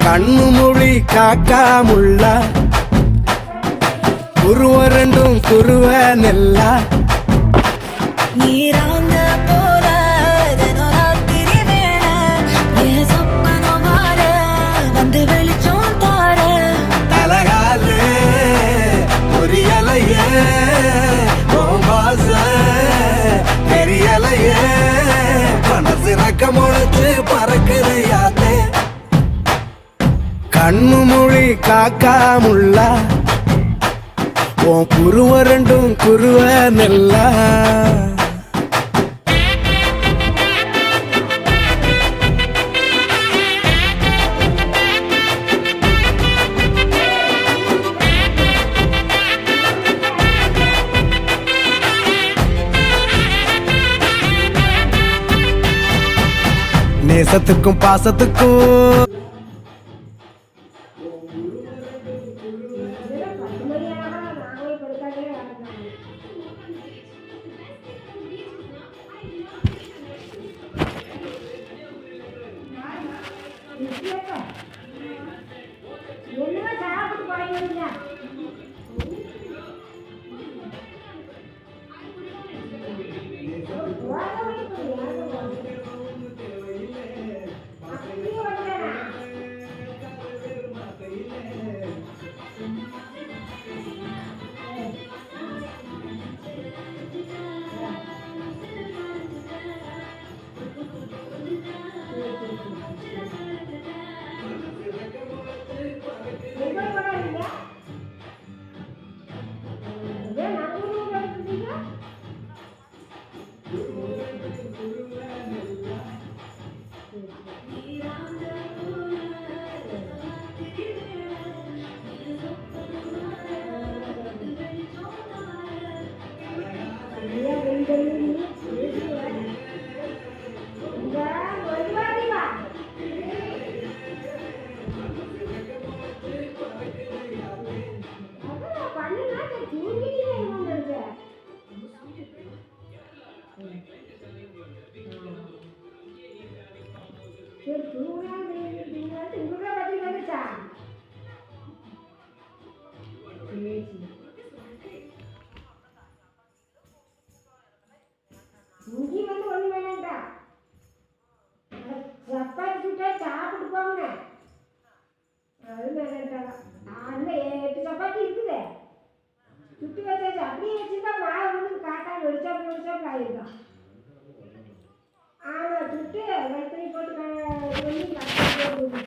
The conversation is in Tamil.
கண்ணு மொழி காக்காமுள்ள குருவ ரெண்டும் குருவ நெல்லா நீராங்க போல ராத்திரி வேண என் சொப்பனம் மாற வந்து வெளிச்சம் தார தலகாலே பொரியலையே பாச பெரியலையே மனசு ரக்க முளைச்சு பறக்குது யாத்தே கண்ணு மொழி காக்காமுள்ள உன் குருவ ரெண்டும் குருவ நெல்லா நேசத்துக்கும் பாசத்துக்கும் இங்கே வந்து ஒண்ணு வேணாண்டா சப்பாத்தி சுட்டா சாப்பிட்டு போங்க அது வேணாண்டா அந்த 8 சப்பாத்தி இருக்குது சுட்டு வச்சாச்சு அப்படியே வச்சுட்டா மாவு வந்து காட்டா வெடிச்சாப்பு ஆயிருக்கும் ஆமாம் சுட்டு வெத்தனை போட்டு